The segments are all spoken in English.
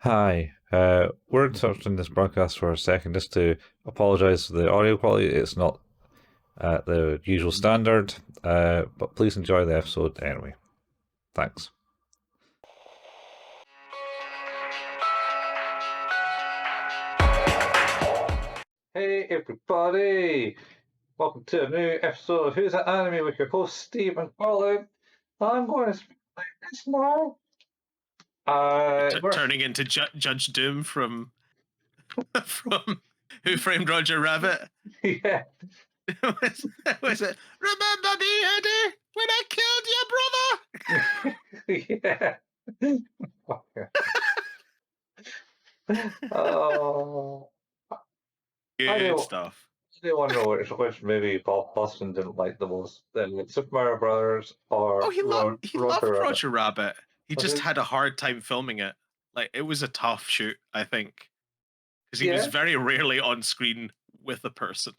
Hi, we're interrupting this broadcast for a second just to apologise for the audio quality. It's not at the usual standard, but please enjoy the episode anyway. Thanks. Hey everybody! Welcome to a new episode of Who's That Anime with your host Steve and Colin. I'm going to speak like this now. Turning into Judge Doom from from Who Framed Roger Rabbit. Yeah. was it? Remember me, Eddie, when I killed your brother? Yeah. Oh. Good stuff. I want to know which movie Bob Boston didn't like the most. Super Mario Brothers or He loved Roger Rabbit. Roger Rabbit. He just had a hard time filming it. Like, it was a tough shoot, I think, because he was very rarely on screen with a person.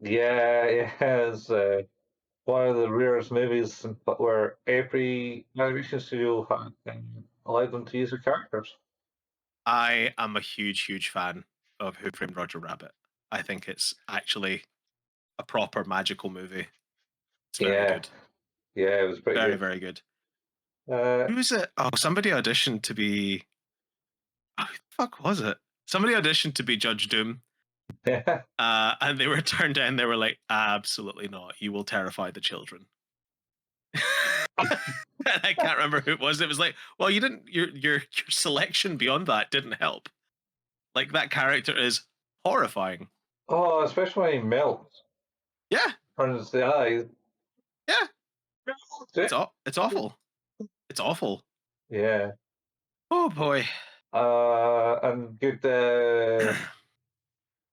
Yeah, it has one of the rarest movies where every animation studio allowed them to use their characters. I am a huge fan of Who Framed Roger Rabbit. I think it's actually a proper magical movie. It's very good. Yeah, it was pretty very, good. Very good. Who was it? Oh, somebody auditioned to be. Oh, who the fuck was it? Somebody auditioned to be Judge Doom. Yeah. And they were turned down. They were like, absolutely not. You will terrify the children. I can't remember who it was. It was like, well, you didn't. Your selection beyond that didn't help. Like, that character is horrifying. Oh, especially when he melts. Yeah. Turns the eyes. Yeah. It's awful. It's awful. Yeah. Oh boy. And good.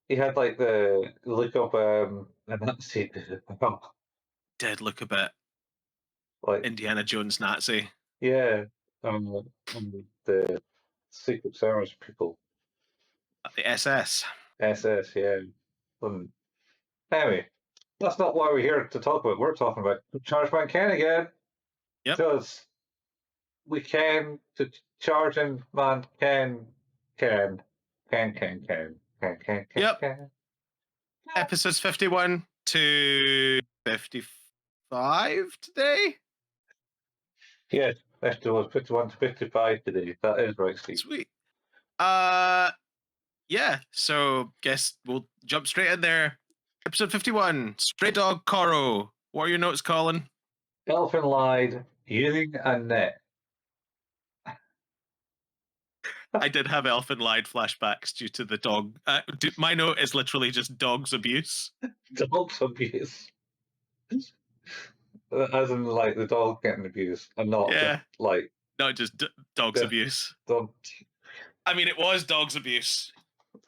He had like the look of and that's it. Did look a bit Like Indiana Jones Nazi. yeah, the Secret Service people. The SS. SS, yeah. Anyway, that's not why we're here to talk about. We're talking about Chargeman Ken again. Yep. Because we can to Charging Man Ken. Yep. Episodes 51 to 55 today. Yes, it was 51 to 55 today. That is right, Steve. Sweet. Yeah, so guess we'll jump straight in there. Episode 51, Stray Dog Koro. What are your notes, Colin? Elfin lied using a net. I did have Elfin lied flashbacks due to the dog. My note is literally just dogs abuse. Dogs abuse. As in, like, the dog getting abused, and not not just dogs abuse. I mean, it was dogs abuse,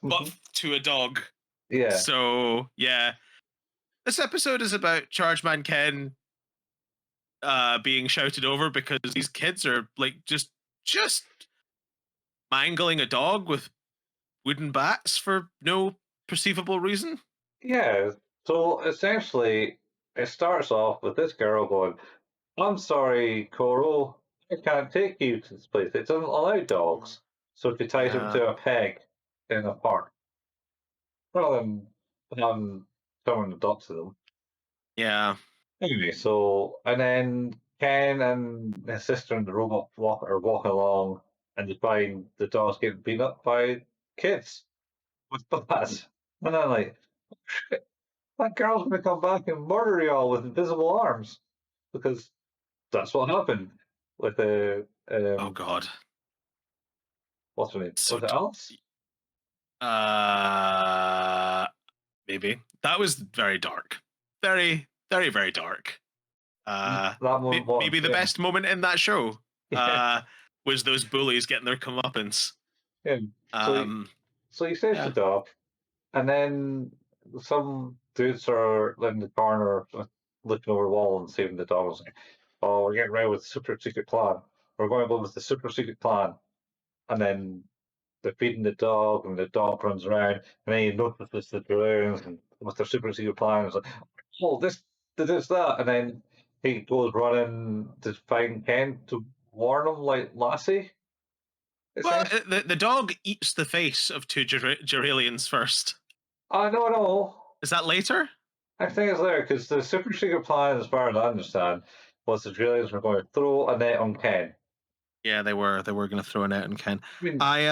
but to a dog. Yeah. So, yeah. This episode is about Chargeman Ken being shouted over because these kids are like just mangling a dog with wooden bats for no perceivable reason. Yeah. So essentially, it starts off with this girl going, "I'm sorry, Koro, I can't take you to this place. It doesn't allow dogs." So she ties him to a peg in a park, rather than having someone adopt them. Yeah. Anyway, so and then Ken and his sister and the robot are walking along, and they find the dog's getting beat up by kids with bats. And I'm like, shit, that girl's gonna come back and murder you all with invisible arms, because that's what happened with the. Oh God. What's her name? So Was it Alice? Maybe that was very dark, very dark. Maybe the best moment in that show was those bullies getting their comeuppance. Yeah. So he saves the dog, and then some dudes are in the corner looking over the wall and saving the dog. Like, oh, we're getting ready with the super secret plan. We're going to go with the super secret plan. And then they're feeding the dog, and the dog runs around, and then you notice the drones and with their super secret plan. It's like, oh, this, that. And then he goes running to find Ken to warn him, like Lassie. Well, the dog eats the face of two Geralians first. No. Is that later? I think it's there because the super secret plan, as far as I understand, was the Geralians were going to throw a net on Ken. Yeah, they were going to throw a net on Ken. I mean, like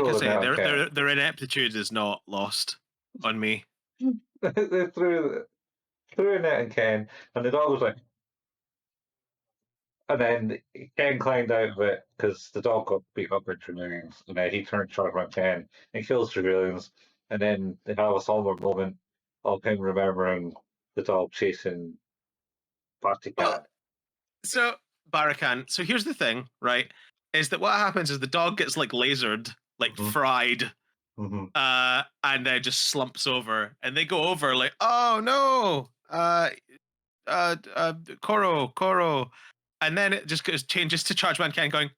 I say, their ineptitude is not lost on me. They threw a net on Ken, and the dog was like, and then Ken climbed out of it because the dog got beat up by Dragons, and then he turned Chargeman Ken and kills Dragons, and then they have a somber moment of him remembering the dog chasing Party Cat. Well, so Barakan. So here's the thing, right? Is that what happens is the dog gets like lasered, like fried, and then just slumps over, and they go over like, oh no, Koro, and then it just changes to Chargeman Ken going,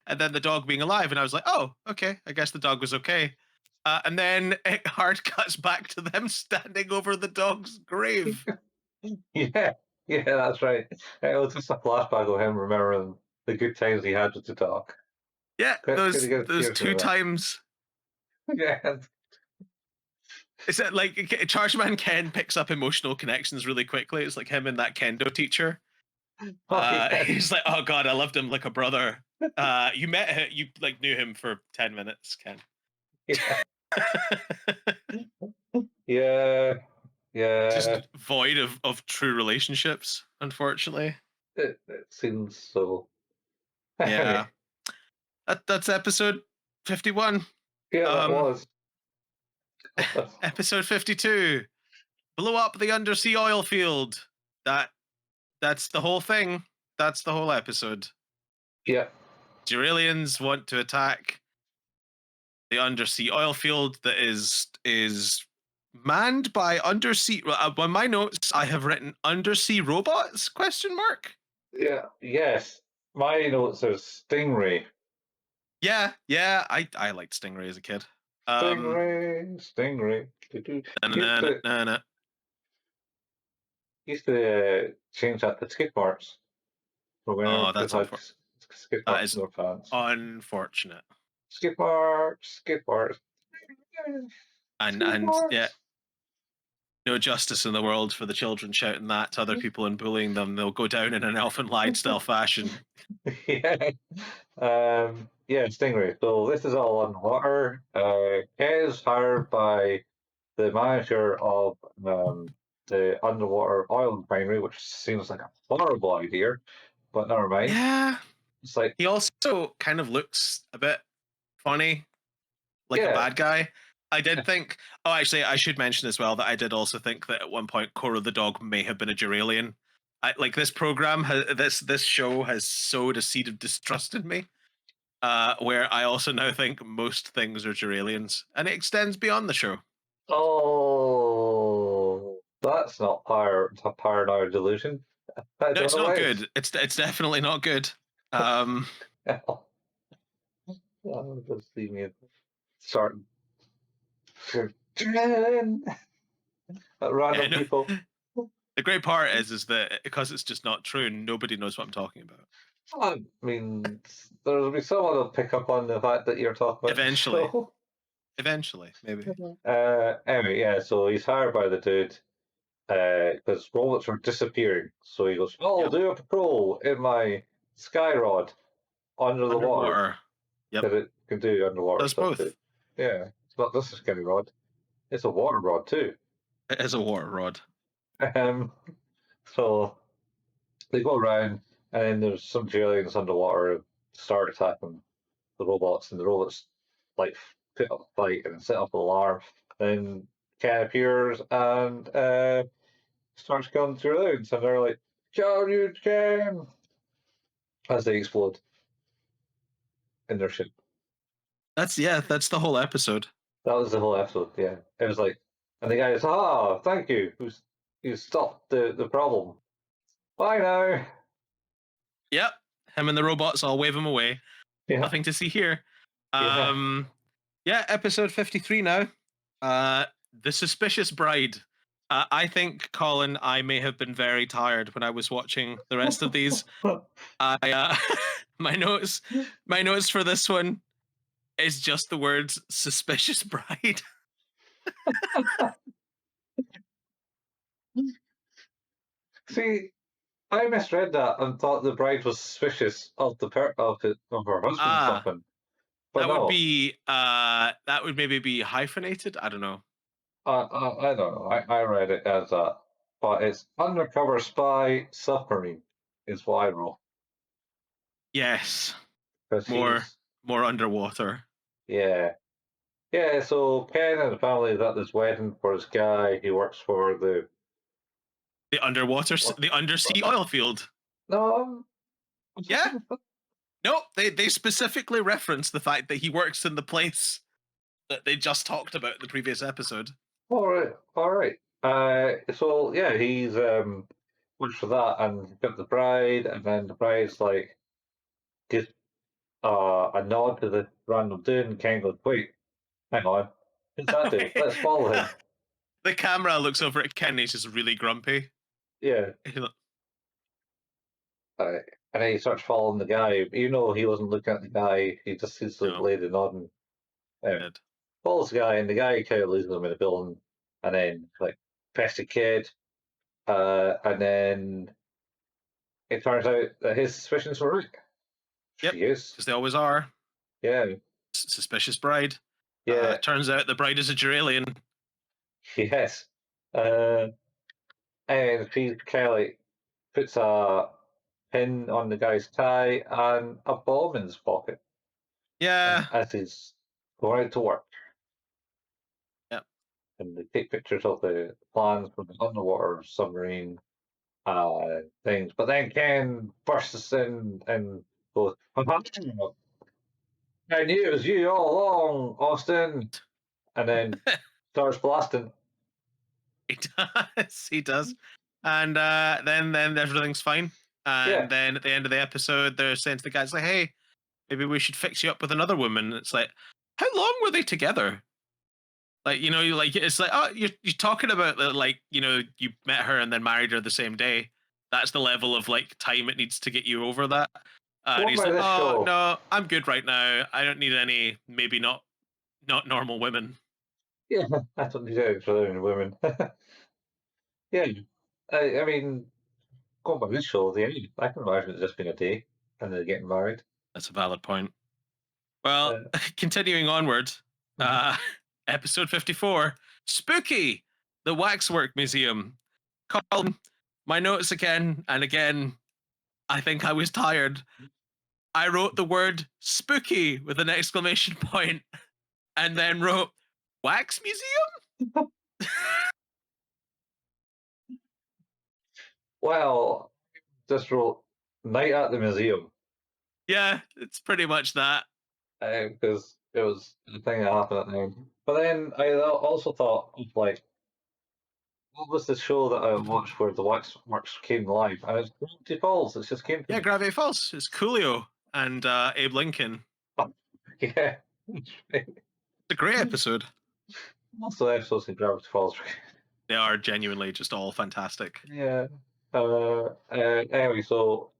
and then the dog being alive, and I was like, oh, okay, I guess the dog was okay. And then it hard cuts back to them standing over the dog's grave. Yeah, that's right. It was just a flashback of him remembering the good times he had with the dog. Yeah, those two times. Yeah. Is it like Chargeman Ken picks up emotional connections really quickly? It's like him and that kendo teacher. He's like, oh god, I loved him like a brother. You met him, you like knew him for 10 minutes, Ken. Yeah. Just void of true relationships, unfortunately. It seems so. Yeah. That's episode 51. Yeah, that was. Episode 52. Blow up the undersea oil field. That's the whole thing. That's the whole episode. Yeah. Geralians want to attack the undersea oil field that is manned by undersea. On my notes, I have written undersea robots? ? Yeah. Yes. My notes are Stingray. Yeah. I liked Stingray as a kid. Stingray. Used to change that to skip marks. Oh, that's unfortunate. Skip marks in their pants. Unfortunate. Skip marks. And yeah, no justice in the world for the children shouting that to other people and bullying them. They'll go down in an Elfin Lied style fashion. Yeah. Stingray. So this is all on water. Ken is hired by the manager of the underwater oil refinery, which seems like a horrible idea, but never mind. Yeah. It's like he also kind of looks a bit funny, like a bad guy. I did think. Oh, actually, I should mention as well that I did also think that at one point Koro the dog may have been a Geralian. Like this program, this show has sowed a seed of distrust in me, where I also now think most things are Geralians, and it extends beyond the show. Oh, that's not paranoid delusion. No, it's not good. It's definitely not good. Just leave me start random people. The great part is that because it's just not true, nobody knows what I'm talking about. I mean, there'll be someone who'll pick up on the fact that you're talking about. Eventually. Eventually, maybe. Anyway, yeah, so he's hired by the dude because robots are disappearing. So he goes, I'll do a patrol in my sky rod under the water. Yep. That it can do underwater. Does both. Yeah, it's not just a skinny rod. It's a water rod too. It is a water rod. So they go around, and then there's some Geralians underwater start attacking the robots, and the robots like put up a fight and set up an alarm. Then Ken appears and starts killing Geralians, and they're like, "Kill you, Ken!" as they explode in their ship. That's the whole episode. That was the whole episode. Yeah, it was like, and the guy is, thank you, who's stopped the problem. Bye now. Yep, him and the robots all wave him away. Yeah. Nothing to see here. Episode 53 now. The Suspicious Bride. I think, Colin, I may have been very tired when I was watching the rest of these. My notes, my notes for this one is just the words "suspicious bride." See, I misread that and thought the bride was suspicious of her husband or something. But That would maybe be hyphenated. I don't know. I don't know. I read it as that, but it's undercover spy submarine is what I wrote. Yes, Because more underwater. Yeah. Yeah, so Ken and the family is at this wedding for this guy. He works for the the undersea oil field. No. Yeah. No, they specifically reference the fact that he works in the place that they just talked about in the previous episode. All right. So yeah, he's works for that and got the bride, and then the bride's like gives a nod to the random dude, and Ken goes, "Wait, hang on, who's that dude? Let's follow him." The camera looks over at Ken. He's just really grumpy. Yeah. And then he starts following the guy. Even though he wasn't looking at the guy, he just sees the lady nodding. Follows the guy, and the guy kind of loses him in the building, and then like pesky kid, and then it turns out that his suspicions were right. Yep, because they always are. Yeah. Suspicious bride. Yeah. Turns out the bride is a Duralian. Yes. And she kind of like puts a pin on the guy's tie and a bomb in his pocket. Yeah. As he's going out to work. Yep. And they take pictures of the plans for the underwater submarine things. But then Ken bursts in and goes, I knew it was you all along, Austin. And then starts blasting. He does. And then everything's fine. And then at the end of the episode, they're saying to the guys, like, hey, maybe we should fix you up with another woman. It's like, how long were they together? Like, it's like, oh, you're talking about like, you met her and then married her the same day. That's the level of like time it needs to get you over that. And he's like, oh no, I'm good right now. I don't need any, maybe not normal women. Yeah, I don't need any for women. Yeah, I mean, going by this show, I can imagine it's just been a day and they're getting married. That's a valid point. Well, continuing onward, episode 54, Spooky, the Waxwork Museum. Colin, my notes again and again, I think I was tired. I wrote the word spooky with an exclamation point and then wrote Wax Museum? Well, just wrote Night at the Museum. Yeah, it's pretty much that. Because it was the thing that happened at the time. But then I also thought of like, what was the show that I watched where the Waxworks came alive? And it's Gravity Falls. It just came to me. Gravity Falls. It's Coolio and Abe Lincoln. Oh, yeah. It's a great episode. Most of the episodes in Gravity Falls. They are genuinely just all fantastic. Yeah. Anyway, so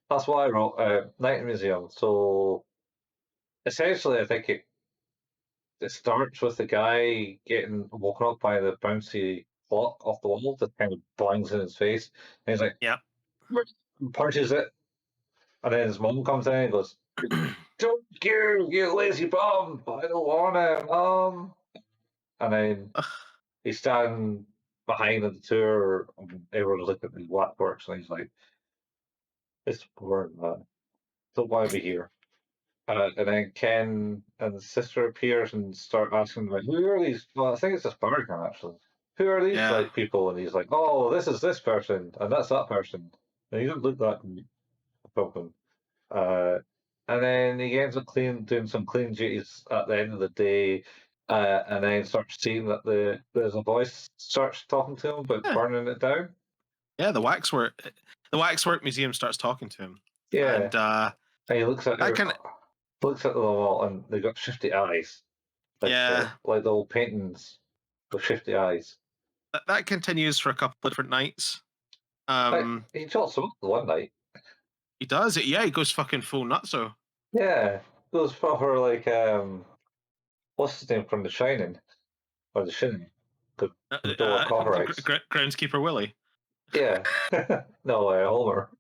that's what I wrote. Night in the Museum. So essentially, I think it starts with the guy getting woken up by the bouncy clock off the wall that kind of blangs in his face. And he's like, yeah, punches it. And then his mom comes in and goes, don't you lazy bum. I don't want it, Mom. And then he's standing behind the tour, and everyone's looking at the waxworks, and he's like, it's boring, man. Don't want to be here. And then Ken and the sister appears and start asking, like, who are these? Well, I think it's just Barragan, actually. Who are these like people? And he's like, oh, this is this person, and that's that person. And he doesn't look that problem. And then he ends up doing some clean duties at the end of the day, and then starts seeing that there's a voice starts talking to him about burning it down. Yeah, the Waxwork Museum starts talking to him. Yeah, and he looks at looks at the wall, and they got shifty eyes. Like, like the old paintings with shifty eyes. that continues for a couple of different nights. He shot someone one night. He does it. Yeah, he goes fucking full nutso. Yeah, goes proper like what's his name from The Shining or The Shining? The door copyrights. Groundskeeper Willie. Yeah, no, Homer.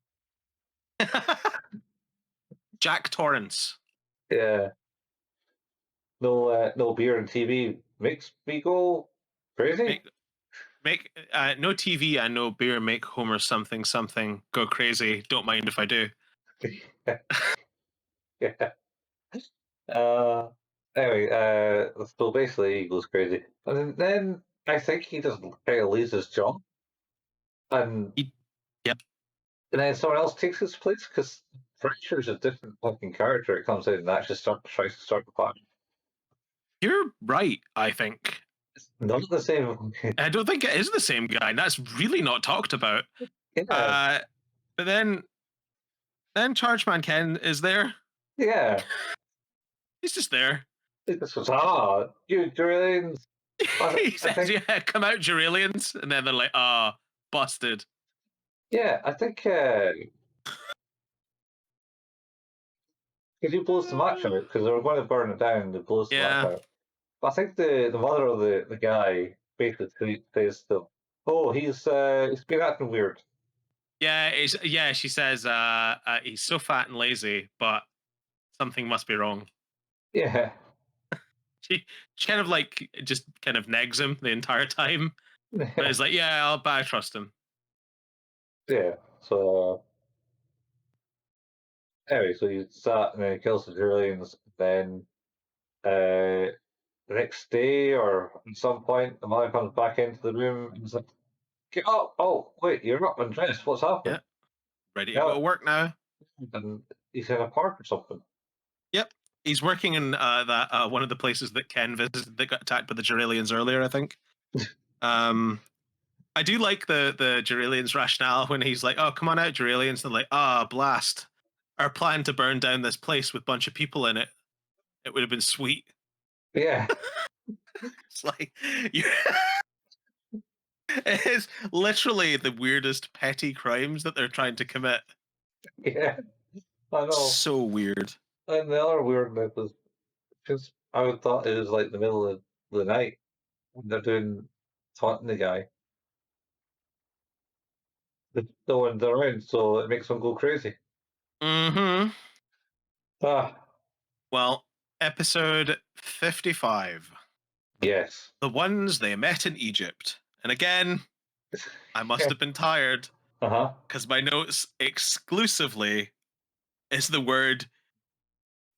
Jack Torrance. Yeah, no beer and TV makes me go crazy. Make no TV and no beer make Homer something go crazy. Don't mind if I do. Yeah. Anyway, so basically he goes crazy, and then I think he just kind of leaves his job, and yep. And then someone else takes his place because Fracture's a different fucking character. It comes in and actually tries to start the party. You're right, I think. It's not the same. I don't think it is the same guy, and that's really not talked about. Yeah. But then Chargeman Ken is there. Yeah. He's just there. This was you Duralians. He says, "Yeah, come out, Duralians," and then they're like, busted." Yeah, I think because he blows the match out because they were going to burn it down. And he blows the match out. But I think the mother of the guy basically says to him, "Oh, he's been acting weird." Yeah, she says he's so fat and lazy, but something must be wrong. Yeah. She kind of like just kind of negs him the entire time. But it's like, yeah, I trust him. Yeah. So anyway, so he sat and then he kills the Julians. Then the next day or at some point, the mother comes back into the room and is like, "Get up! Oh, wait, you're not undressed. What's happened?" Yeah. Ready to go to work now. And he's in a park or something. Yep. He's working in that one of the places that Ken visited that got attacked by the Juralians earlier, I think. I do like the Juralians rationale when he's like, "Oh, come on out, Juralians." They're like, blast. Our plan to burn down this place with a bunch of people in it. It would have been sweet. Yeah. It's like, it is literally the weirdest petty crimes that they're trying to commit. Yeah. I know. So weird. And the other weird bit was because I would thought it was like the middle of the night when they're taunting the guy. But no one's around, so it makes them go crazy. Mm-hmm. Ah. Well, episode 55. Yes. The ones they met in Egypt. And again, I must have been tired. Because my notes exclusively is the word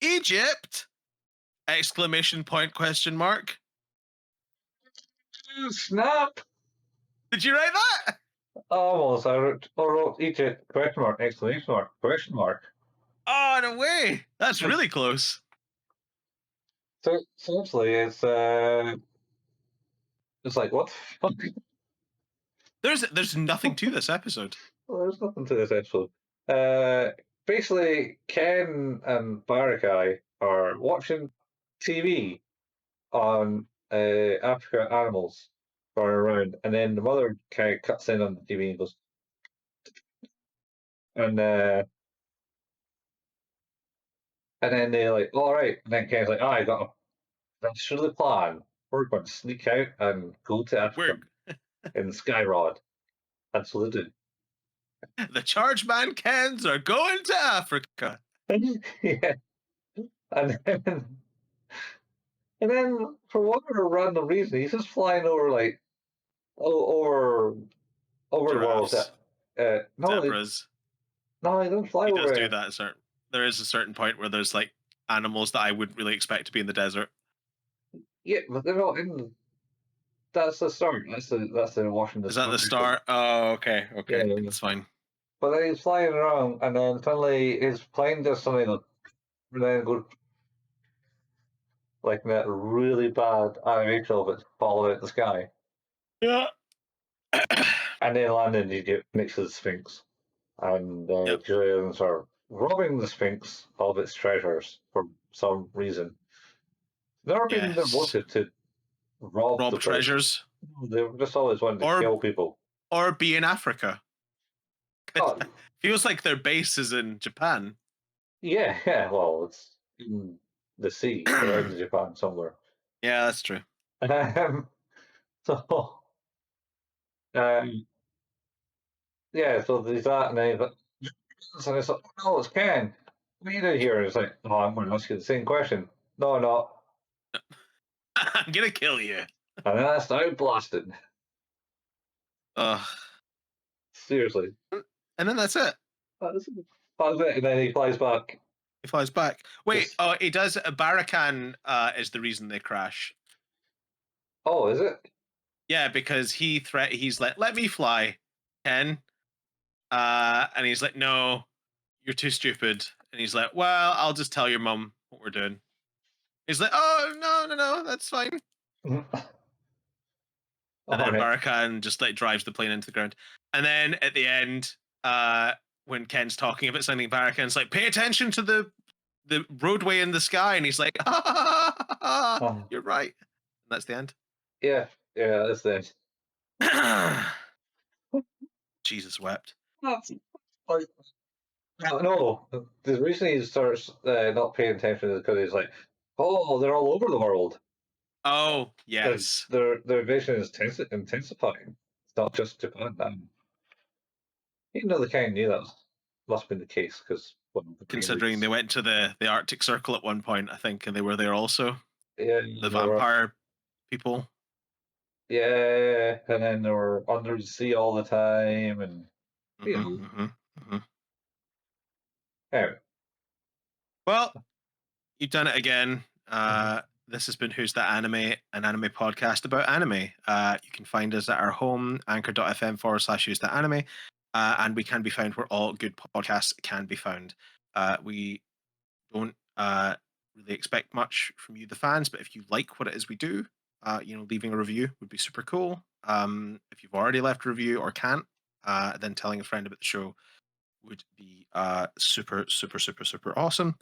Egypt! Exclamation point, question mark. Snap! Did you write that? Almost. I wrote Egypt, question mark, exclamation mark, question mark. Oh, no way. That's really close. So essentially, it's like, what the fuck? There's nothing to this episode. Well, there's nothing to this episode. Basically, Ken and Barakai are watching TV on Africa animals going around, and then the mother kind of cuts in on the TV and goes, and then they're like, "All right," and then Ken's like, "Oh, I got a dastardly plan. We're going to sneak out and go to Africa in the Skyrod," and so they do. The Chargeman Kens are going to Africa. Yeah. And then for whatever random reason, he's just flying over like over the world. Zebras. No, he doesn't fly over. He does do that. There is a certain point where there's like animals that I wouldn't really expect to be in the desert. Yeah, but they're not in. That's the start. That's the Washington. Is that the start? Oh, okay, yeah, it's fine. But then he's flying around, and then suddenly his plane does something, and then goes like that really bad animation of it falling out the sky. Yeah. And then land in Egypt next to the Sphinx, and Julians are robbing the Sphinx of its treasures for some reason. Never been devoted to rob the treasures. They just always wanted to kill people. Or be in Africa. Oh. Feels like their base is in Japan. Yeah. Well, it's in the sea around Japan somewhere. Yeah, that's true. So, yeah, so there's that, and then so it's like, oh, no, it's Ken. What are you doing here? And it's like, oh, I'm going to ask you the same question. No, no. I'm going to kill you. And that's now blasted. Seriously. And then that's it. That's it. And then he flies back. He flies back. Wait, he does. Barakan is the reason they crash. Oh, is it? Yeah, because he's like, let me fly, Ken. And he's like, no, you're too stupid. And he's like, well, I'll just tell your mum what we're doing. He's like, oh, no, that's fine. And then Barakan just like drives the plane into the ground. And then at the end, when Ken's talking about something, Barakan's like, pay attention to the roadway in the sky. And he's like, you're right. And that's the end. Yeah, that's the end. Jesus wept. No, the reason he starts not paying attention is because he's like, oh, they're all over the world. Oh, yes. Their vision is intensifying. It's not just Japan. Even though they kind of knew that must have been the case, because considering they went to the Arctic Circle at one point, I think, and they were there also. Yeah, the vampire people. Yeah, and then they were under the sea all the time, and you know. Anyway. Well, you've done it again. This has been Who's That Anime, an anime podcast about anime. You can find us at our home, anchor.fm/Who's That Anime. And we can be found where all good podcasts can be found. We don't really expect much from you, the fans, but if you like what it is we do, leaving a review would be super cool. If you've already left a review or can't, then telling a friend about the show would be super, super, super, super awesome.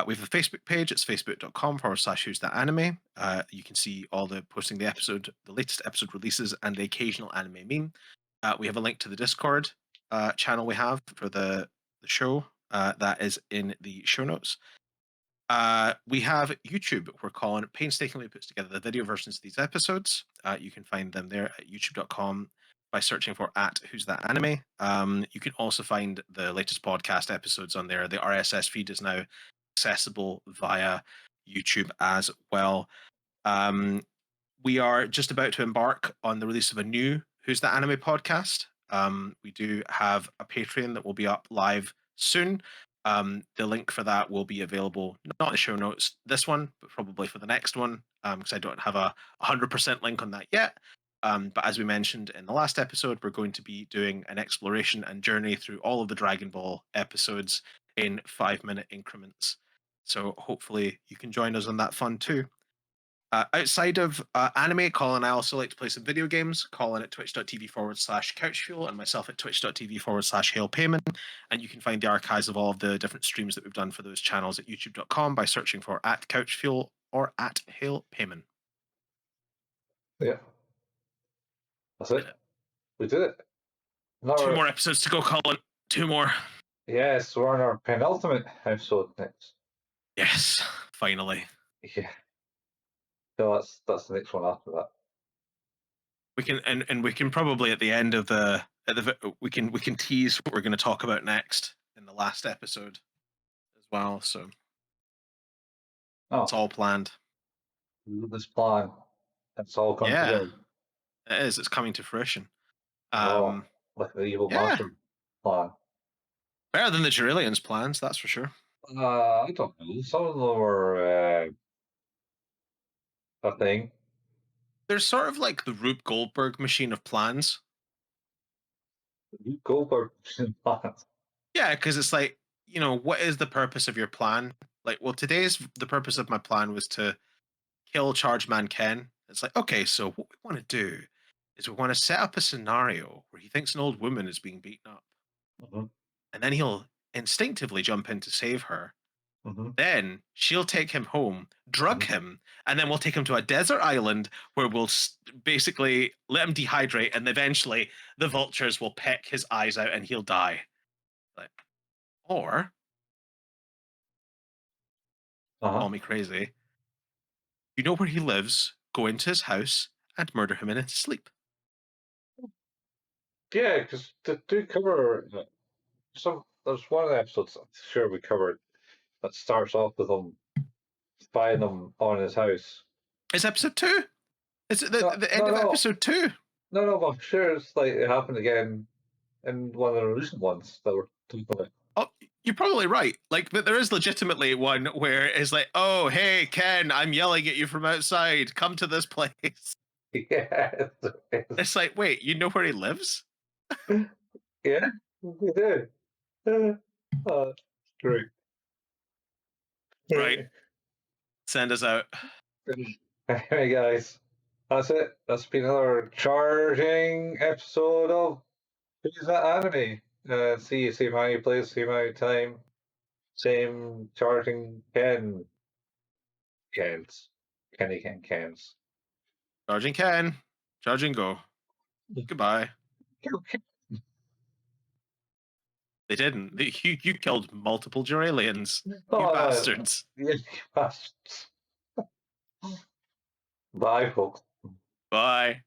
We have a Facebook page. It's facebook.com/Who's That Anime. You can see all the posting the latest episode releases, and the occasional anime meme. We have a link to the Discord channel we have for the show. That is in the show notes. We have YouTube, where Colin painstakingly puts together the video versions of these episodes. You can find them there at youtube.com by searching for @Who's That Anime. You can also find the latest podcast episodes on there. The RSS feed is now accessible via YouTube as well. We are just about to embark on the release of a new Who's That Anime podcast. We do have a Patreon that will be up live soon. The link for that will be available, not in the show notes this one, but probably for the next one, because I don't have a 100% link on that yet. But as we mentioned in the last episode, we're going to be doing an exploration and journey through all of the Dragon Ball episodes in 5-minute increments. So hopefully you can join us on that fun too. Outside of anime, Colin and I also like to play some video games. Colin at twitch.tv/couchfuel and myself at twitch.tv/hailpayman. And you can find the archives of all of the different streams that we've done for those channels at youtube.com by searching for @couchfuel or @hailpayman. Yeah. That's it. We did it. 2 more episodes to go, Colin. 2 more. Yes, we're on our penultimate episode next. Yes, finally. Yeah. So that's the next one after that. We can and we can probably at the end of we can tease what we're going to talk about next in the last episode as well. So it's all planned. This plan, it's all come together. It is. It's coming to fruition. Like the evil master plan. Better than the Jurillian's plans, that's for sure. I don't know. Some of them were a thing. There's sort of like the Rube Goldberg machine of plans. Rube Goldberg machine of plans? Yeah, because it's like, what is the purpose of your plan? Like, well, the purpose of my plan was to kill Chargeman Ken. It's like, okay, so what we want to do is we want to set up a scenario where he thinks an old woman is being beaten up. Mm-hmm. And then he'll instinctively jump in to save her. Then she'll take him home, drug him, and then we'll take him to a desert island where we'll basically let him dehydrate, and eventually the vultures will peck his eyes out and he'll die. Like, or call me crazy. You know where he lives, go into his house and murder him in his sleep. Yeah, because they do cover there's one of the episodes I'm sure we covered that starts off with him spying them on his house. It's episode 2. It's the end of episode 2. No, but I'm sure it's like it happened again in one of the recent ones that we're talking about. Oh, you're probably right. Like, but there is legitimately one where it's like, "Oh, hey, Ken, I'm yelling at you from outside. Come to this place." Yeah, it's like, wait, you know where he lives? Yeah, we do. Oh, great. Right. Send us out. Hey guys, that's it. That's been another charging episode of Who's That Anime? See you same how place, same how time, same charging Ken. Kens. Charging Ken. Charging go. Goodbye. They didn't. You killed multiple Duralians. You bastards. Yeah, you bastards. Bye, folks. Bye.